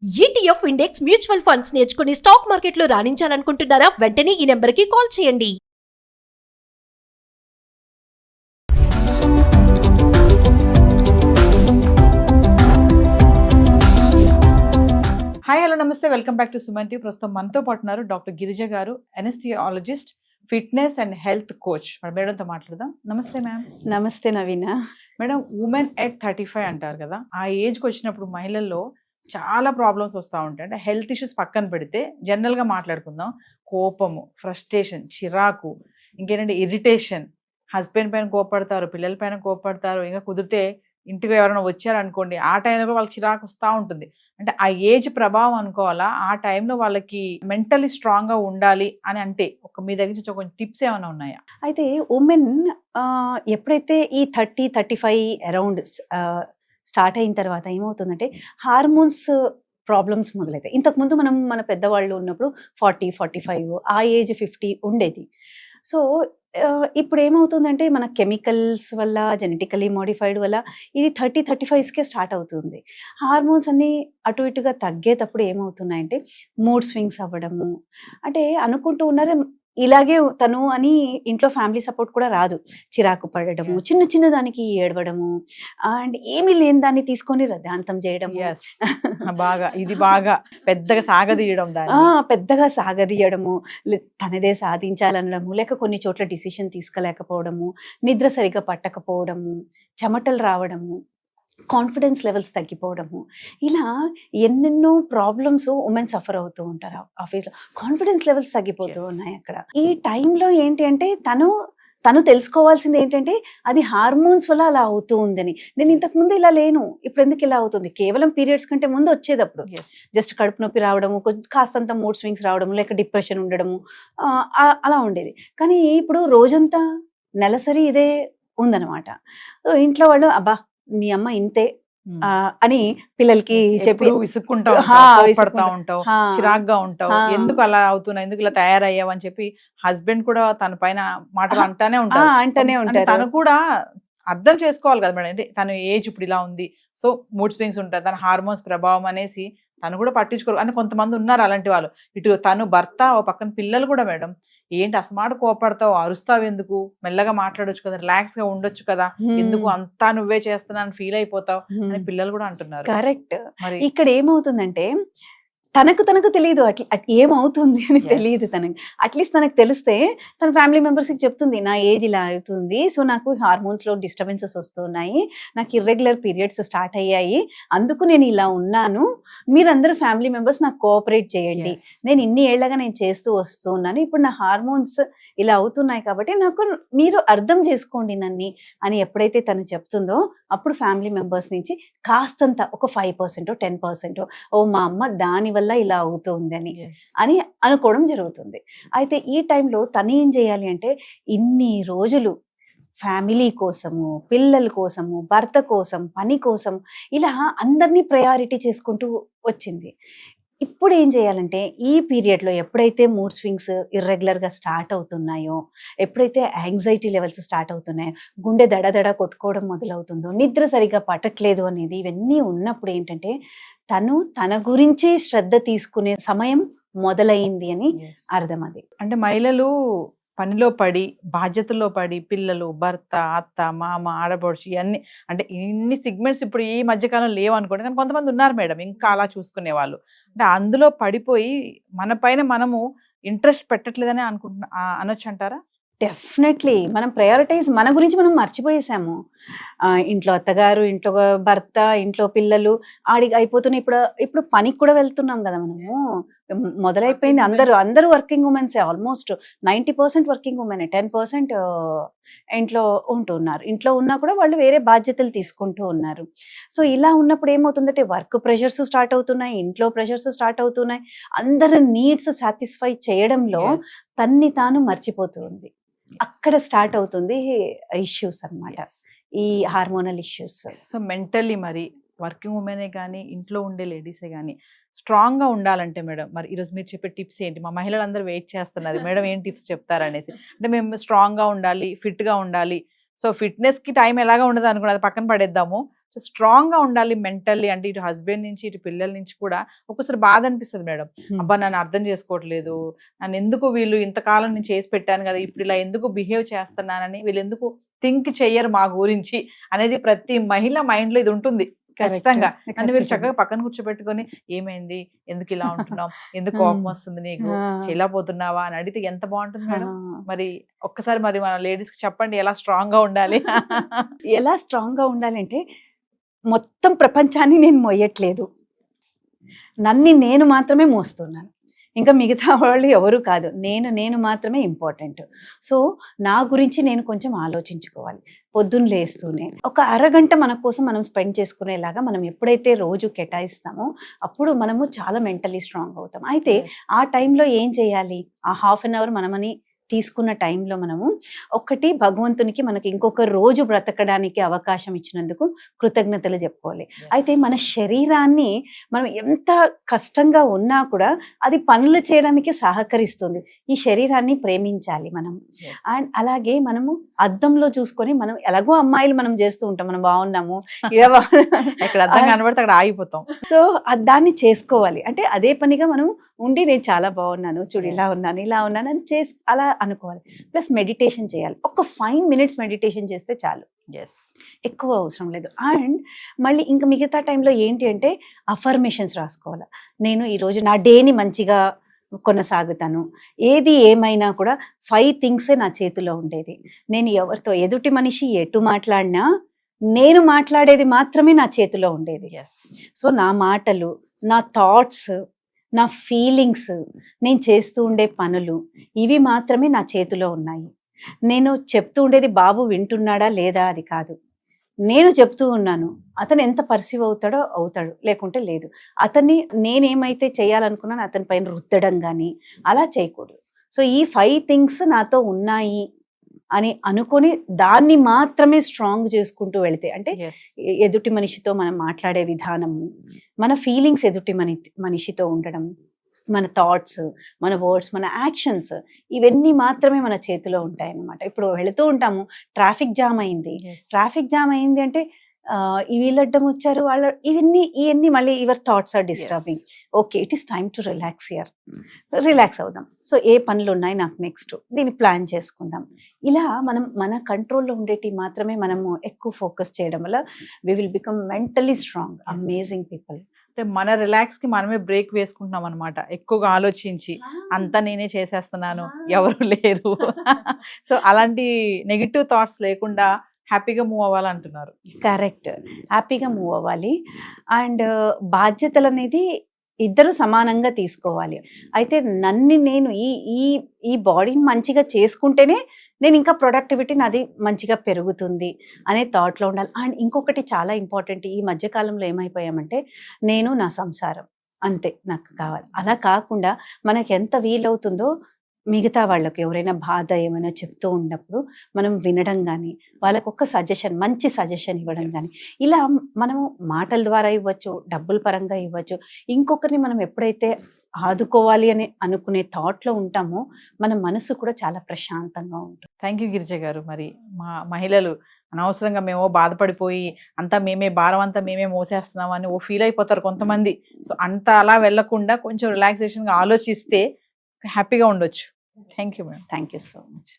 ETF index mutual funds నేర్చుకుని stock మార్కెట్లో రాణించాలనుకుంటున్నారా? వెంటనే ఈ నెంబర్కి కాల్ చేయండి. హాయ్ హలో నమస్తే, welcome back to Suman TV. ప్రస్తుతం మనతో పాటు ఉన్నారు డాక్టర్ గిరిజ గారు, ఎనస్థియాలజిస్ట్, ఫిట్నెస్ అండ్ హెల్త్ కోచ్. మేడంతో మాట్లాడదాం. నమస్తే మ్యామ్. నమస్తే నవీన. మేడం, ఉమెన్ ఎట్ 35 అంటారు కదా, ఆ ఏజ్కి వచ్చినప్పుడు మహిళల్లో చాలా ప్రాబ్లమ్స్ వస్తూ ఉంటాయి. అంటే హెల్త్ ఇష్యూస్ పక్కన పెడితే జనరల్గా మాట్లాడుకుందాం, కోపము, ఫ్రస్ట్రేషన్, చిరాకు, ఇంకేంటంటే ఇరిటేషన్, హస్బెండ్ పైన కోపడతారు, పిల్లల పైన కోపడతారు, ఇంకా కుదిరితే ఇంటికి ఎవరైనా వచ్చారనుకోండి, ఆ టైంలో కూడా వాళ్ళకి చిరాకు వస్తూ ఉంటుంది. అంటే ఆ ఏజ్ ప్రభావం అనుకోవాలా, ఆ టైంలో వాళ్ళకి మెంటలీ స్ట్రాంగ్గా ఉండాలి అని అంటే మీ దగ్గర నుంచి కొంచెం టిప్స్ ఏమైనా ఉన్నాయా? అయితే ఉమెన్ ఎప్పుడైతే ఈ 30-35 అరౌండ్ స్టార్ట్ అయిన తర్వాత ఏమవుతుందంటే హార్మోన్స్ ప్రాబ్లమ్స్ మొదలవుతాయి. ఇంతకుముందు మన పెద్దవాళ్ళు ఉన్నప్పుడు 40-45, ఆ ఏజ్ 50 ఉండేది. సో ఇప్పుడు ఏమవుతుందంటే మన కెమికల్స్ వల్ల, జెనెటికలీ మోడిఫైడ్ వల్ల ఇది 30-35కే స్టార్ట్ అవుతుంది. హార్మోన్స్ అన్నీ అటు ఇటుగా తగ్గేటప్పుడు ఏమవుతున్నాయంటే మూడ్ స్వింగ్స్ అవ్వడము, అంటే అనుకుంటూ ఉన్నారు ఇలాగే తను అని ఇంట్లో ఫ్యామిలీ సపోర్ట్ కూడా రాదు. చిరాకు పడడము, చిన్న చిన్న దానికి ఏడవడము, అండ్ ఏమీ లేని దాన్ని తీసుకొని రద్దాంతం చేయడము, బాగా పెద్దగా సాగదీయడం, పెద్దగా సాగదీయడము, తనదే సాధించాలనడము, లేక కొన్ని చోట్ల డిసిషన్ తీసుకోలేకపోవడము, నిద్ర సరిగ్గా పట్టకపోవడము, చెమటలు రావడము, కాన్ఫిడెన్స్ లెవెల్స్ తగ్గిపోవడము, ఇలా ఎన్నెన్నో ప్రాబ్లమ్స్ ఉమెన్ సఫర్ అవుతూ ఉంటారు. ఆఫీస్లో కాన్ఫిడెన్స్ లెవెల్స్ తగ్గిపోతూ ఉన్నాయి. అక్కడ ఈ టైంలో ఏంటి అంటే తను తెలుసుకోవాల్సింది ఏంటంటే అది హార్మోన్స్ వల్ల అలా అవుతూ ఉందని. నేను ఇంతకు ముందు ఇలా లేను, ఇప్పుడు ఎందుకు ఇలా అవుతుంది? కేవలం పీరియడ్స్ కంటే ముందు వచ్చేటప్పుడు జస్ట్ కడుపు నొప్పి రావడము, కాస్తంత మూడ్ స్వింగ్స్ రావడము, లేక డిప్రెషన్ ఉండడము, అలా ఉండేది. కానీ ఇప్పుడు రోజంతా నెలసరి ఇదే ఉందన్నమాట. ఇంట్లో వాళ్ళు అబ్బా మీ అమ్మ ఇంతే అని పిల్లలకి చెప్పి విసుక్కుంటావు, చిరాగ్గా ఉంటావు, ఎందుకు అలా అవుతున్నావు, ఎందుకు ఇలా తయారయ్యావు అని చెప్పి హస్బెండ్ కూడా తన పైన మాటలు అంటానే ఉంటారు. తను కూడా అర్థం చేసుకోవాలి కదా మేడం, అంటే తన ఏజ్ ఇప్పుడు ఇలా ఉంది, సో మూడ్ స్వింగ్స్ ఉంటాయి, తన హార్మోన్స్ ప్రభావం అనేసి తను కూడా పట్టించుకోరు. అంటే కొంతమంది ఉన్నారు అలాంటి వాళ్ళు. ఇటు తను భర్త, ఓ పక్కన పిల్లలు కూడా మేడం, ఏంటి అసమాట కోపడతావు, అరుస్తావు ఎందుకు, మెల్లగా మాట్లాడొచ్చు కదా, రిలాక్స్ గా ఉండొచ్చు కదా, ఎందుకు అంతా నువ్వే చేస్తున్నా అని ఫీల్ అయిపోతావు అని పిల్లలు కూడా అంటున్నారు. కరెక్ట్. మరి ఇక్కడ ఏమవుతుందంటే తనకు తెలియదు ఏమవుతుంది అని తెలియదు తనకి. అట్లీస్ట్ తనకు తెలిస్తే తన ఫ్యామిలీ మెంబర్స్కి చెప్తుంది, నా ఏజ్ ఇలా అవుతుంది, సో నాకు హార్మోన్స్లో డిస్టర్బెన్సెస్ వస్తున్నాయి, నాకు ఇర్రెగ్యులర్ పీరియడ్స్ స్టార్ట్ అయ్యాయి, అందుకు నేను ఇలా ఉన్నాను, మీరందరూ ఫ్యామిలీ మెంబర్స్ నాకు కోఆపరేట్ చేయండి, నేను ఇన్ని ఏళ్లగా నేను చేస్తూ వస్తున్నాను, ఇప్పుడు నా హార్మోన్స్ ఇలా అవుతున్నాయి కాబట్టి నాకు మీరు అర్థం చేసుకోండి నన్ను అని ఎప్పుడైతే తను చెప్తుందో అప్పుడు ఫ్యామిలీ మెంబర్స్ నుంచి కాస్తంత ఒక 5%, 10% ఓ మా అమ్మ దానివల్ల ఇలా అవుతుంది అని అనుకోవడం జరుగుతుంది. అయితే ఈ టైంలో తను ఏం చేయాలి అంటే ఇన్ని రోజులు ఫ్యామిలీ కోసము, పిల్లల కోసము, భర్త కోసం, పని కోసం ఇలా అందరినీ ప్రయారిటీ చేసుకుంటూ వచ్చింది. ఇప్పుడు ఏం చేయాలంటే ఈ పీరియడ్లో ఎప్పుడైతే మూడ్ స్వింగ్స్ ఇర్రెగ్యులర్గా స్టార్ట్ అవుతున్నాయో, ఎప్పుడైతే యాంగ్జైటీ లెవెల్స్ స్టార్ట్ అవుతున్నాయో, గుండె దడదడ కొట్టుకోవడం మొదలవుతుందో, నిద్ర సరిగా పట్టట్లేదు అనేది, ఇవన్నీ ఉన్నప్పుడు ఏంటంటే తన గురించి శ్రద్ధ తీసుకునే సమయం మొదలైంది అని అర్థం. అది అంటే మహిళలు పనిలో పడి, బాధ్యతల్లో పడి, పిల్లలు, భర్త, అత్త, మామ, ఆడపడుచు, ఇవన్నీ అంటే ఇన్ని సిగ్మెంట్స్ ఇప్పుడు ఈ మధ్యకాలం లేవు అనుకోండి, కానీ కొంతమంది ఉన్నారు మేడం ఇంకా అలా చూసుకునే వాళ్ళు. అంటే అందులో పడిపోయి మన పైన మనము ఇంట్రెస్ట్ పెట్టట్లేదని అనొచ్చు అంటారా? డెఫినెట్లీ మనం ప్రయారిటైజ్, మన గురించి మనం మర్చిపోయేసాము. ఇంట్లో అత్తగారు, ఇంట్లో భర్త, ఇంట్లో పిల్లలు ఆడికి అయిపోతున్నాయి. ఇప్పుడు పనికి కూడా వెళ్తున్నాం కదా మనము, మొదలైపోయింది. అందరూ వర్కింగ్ ఉమెన్సే, ఆల్మోస్ట్ 90% వర్కింగ్ ఉమెనే, 10% ఇంట్లో ఉంటున్నారు. ఇంట్లో ఉన్నా కూడా వాళ్ళు వేరే బాధ్యతలు తీసుకుంటూ ఉన్నారు. సో ఇలా ఉన్నప్పుడు ఏమవుతుందంటే వర్క్ ప్రెషర్స్ స్టార్ట్ అవుతున్నాయి, ఇంట్లో ప్రెషర్స్ స్టార్ట్ అవుతున్నాయి, అందరి నీడ్స్ సాటిస్ఫై చేయడంలో తన్ని తాను మర్చిపోతూ ఉంది. అక్కడ స్టార్ట్ అవుతుంది ఇష్యూస్ అన్నమాట, ఈ హార్మోనల్ ఇష్యూస్. సో మెంటల్లీ మరి వర్కింగ్ ఉమెనే కానీ, ఇంట్లో ఉండే లేడీసే కానీ స్ట్రాంగ్గా ఉండాలంటే మేడం, మరి ఈరోజు మీరు చెప్పే టిప్స్ ఏంటి? మా మహిళలందరూ వెయిట్ చేస్తున్నారు, మేడం ఏం టిప్స్ చెప్తారనేసి. అంటే మేము స్ట్రాంగ్గా ఉండాలి, ఫిట్గా ఉండాలి, సో ఫిట్నెస్కి టైం ఎలాగా ఉండదు అనుకున్నది పక్కన పడేద్దాము. సో స్ట్రాంగ్ గా ఉండాలి మెంటల్లీ. అంటే ఇటు హస్బెండ్ నుంచి ఇటు పిల్లల నుంచి కూడా ఒక్కొక్కసారి బాధ అనిపిస్తుంది మేడం, అబ్బా నన్ను అర్థం చేసుకోవట్లేదు, నన్ను ఎందుకు వీళ్ళు ఇంతకాలం నేను చేసి పెట్టాను కదా, ఇప్పుడు ఇలా ఎందుకు బిహేవ్ చేస్తున్నానని, వీళ్ళు ఎందుకు థింక్ చెయ్యరు మా గురించి అనేది ప్రతి మహిళ మైండ్ లో ఇది ఉంటుంది ఖచ్చితంగా. నన్ను మీరు చక్కగా పక్కన కూర్చోబెట్టుకొని ఏమైంది, ఎందుకు ఇలా ఉంటున్నావు, ఎందుకు కోపం వస్తుంది నీకు, చెల్లపోతున్నావా అని అడిగితే ఎంత బాగుంటుంది మేడం. మరి ఒక్కసారి మరి మన లేడీస్ కి చెప్పండి ఎలా స్ట్రాంగ్ గా ఉండాలి. ఎలా స్ట్రాంగ్ గా ఉండాలంటే మొత్తం ప్రపంచాన్ని నేను మోయట్లేదు, నేను మాత్రమే మోస్తున్నాను, ఇంకా మిగతా వాళ్ళు ఎవరు కాదు, నేను మాత్రమే ఇంపార్టెంట్. సో నా గురించి నేను కొంచెం ఆలోచించుకోవాలి. పొద్దున్న లేస్తూనే ఒక అరగంట మన కోసం మనం స్పెండ్ చేసుకునేలాగా మనం ఎప్పుడైతే రోజు కేటాయిస్తామో అప్పుడు మనము చాలా మెంటలీ స్ట్రాంగ్ అవుతాం. అయితే ఆ టైంలో ఏం చేయాలి, ఆ హాఫ్ అన్ అవర్ మనమని తీసుకున్న టైంలో మనము ఒకటి భగవంతునికి మనకి ఇంకొక రోజు బ్రతకడానికి అవకాశం ఇచ్చినందుకు కృతజ్ఞతలు చెప్పుకోవాలి. అయితే మన శరీరాన్ని మనం ఎంత కష్టంగా ఉన్నా కూడా అది పనులు చేయడానికి సహకరిస్తుంది. ఈ శరీరాన్ని ప్రేమించాలి మనం. అండ్ అలాగే మనము అద్దంలో చూసుకొని మనం ఎలాగో అమ్మాయిలు మనం చేస్తూ ఉంటాం, మనం బాగున్నాము ఎక్కడ అద్దం కనబడితే అక్కడ ఆగిపోతాం. సో దాన్ని చేసుకోవాలి. అంటే అదే పనిగా మనం ఉండి నేను చాలా బాగున్నాను, చూడు ఇలా ఉన్నాను ఇలా ఉన్నాను అని అలా అనుకోవాలి. ప్లస్ మెడిటేషన్ చేయాలి. ఒక 5 minutes మెడిటేషన్ చేస్తే చాలు, ఎక్కువ అవసరం లేదు. అండ్ మళ్ళీ ఇంకా మిగతా టైంలో ఏంటి అంటే అఫర్మేషన్స్ రాసుకోవాలి. నేను ఈరోజు నా డేని మంచిగా కొనసాగుతాను, ఏది ఏమైనా కూడా 5 things నా చేతిలో ఉండేది. నేను ఎవరితో ఎదుటి మనిషి ఎటు మాట్లాడినా నేను మాట్లాడేది మాత్రమే నా చేతిలో ఉండేది. సో నా మాటలు, నా థాట్స్, నా ఫీలింగ్స్, నేను చేస్తూ ఉండే పనులు ఇవి మాత్రమే నా చేతిలో ఉన్నాయి. నేను చెప్తూ ఉండేది బాబు వింటున్నాడా లేదా అది కాదు, నేను చెప్తూ ఉన్నాను, అతను ఎంత పర్సీవ్ అవుతాడో అవుతాడు, లేకుంటే లేదు. అతన్ని నేనేమైతే చేయాలనుకున్నాను అతని పైన రుద్దడం కానీ అలా చేయకూడదు. సో ఈ 5 things నాతో ఉన్నాయి అని అనుకొని దాన్ని మాత్రమే స్ట్రాంగ్ చేసుకుంటూ వెళితే, అంటే ఎదుటి మనిషితో మనం మాట్లాడే విధానము, మన ఫీలింగ్స్ ఎదుటి మనిషితో ఉండడం, మన థాట్స్, మన వర్డ్స్, మన యాక్షన్స్ ఇవన్నీ మాత్రమే మన చేతిలో ఉంటాయన్నమాట. ఇప్పుడు వెళుతూ ఉంటాము, ట్రాఫిక్ జామ్ అయింది అంటే వీళ్ళడ్డం వచ్చారు వాళ్ళ ఇవన్నీ మళ్ళీ your thoughts are disturbing. Okay, it is time to relax here, relax అవుదాం. సో ఏ పనులు ఉన్నాయి నాకు నెక్స్ట్, దీన్ని ప్లాన్ చేసుకుందాం. ఇలా మనం మన కంట్రోల్లో ఉండేటి మాత్రమే మనము ఎక్కువ ఫోకస్ చేయడం వల్ల we will become mentally strong, amazing people. అంటే మన రిలాక్స్ కి మనమే బ్రేక్ వేసుకుంటున్నాం అనమాట, ఎక్కువగా ఆలోచించి అంతా నేనే చేసేస్తున్నాను ఎవరు లేరు. సో అలాంటి నెగిటివ్ థాట్స్ లేకుండా హ్యాపీగా మూవ్ అవ్వాలంటున్నారు. కరెక్ట్, హ్యాపీగా మూవ్ అవ్వాలి. అండ్ బాధ్యతలు అనేది ఇద్దరు సమానంగా తీసుకోవాలి. అయితే నేను ఈ బాడీని మంచిగా చేసుకుంటేనే నేను ఇంకా ప్రొడక్టివిటీ నాది మంచిగా పెరుగుతుంది అనే థాట్లో ఉండాలి. అండ్ ఇంకొకటి చాలా ఇంపార్టెంట్, ఈ మధ్యకాలంలో ఏమైపోయామంటే నేను నా సంసారం అంతే నాకు కావాలి, అలా కాకుండా మనకి ఎంత వీలవుతుందో మిగతా వాళ్ళకి ఎవరైనా బాధ ఏమైనా చెప్తూ ఉన్నప్పుడు మనం వినడం కానీ, వాళ్ళకు ఒక సజెషన్, మంచి సజెషన్ ఇవ్వడం కానీ, ఇలా మనము మాటల ద్వారా ఇవ్వచ్చు, డబ్బుల పరంగా ఇవ్వచ్చు. ఇంకొకరిని మనం ఎప్పుడైతే ఆదుకోవాలి అని అనుకునే థాట్లో ఉంటామో మన మనసు కూడా చాలా ప్రశాంతంగా ఉంటుంది. థ్యాంక్ యూ గిరిజ గారు. మరి మా మహిళలు అనవసరంగా మేమో బాధపడిపోయి అంతా మేమే భారం అంతా మేమే మోసేస్తున్నాం అని ఫీల్ అయిపోతారు కొంతమంది. సో అంత అలా వెళ్లకుండా కొంచెం రిలాక్సేషన్గా ఆలోచిస్తే హ్యాపీగా ఉండొచ్చు. Thank you madam. Thank you so much.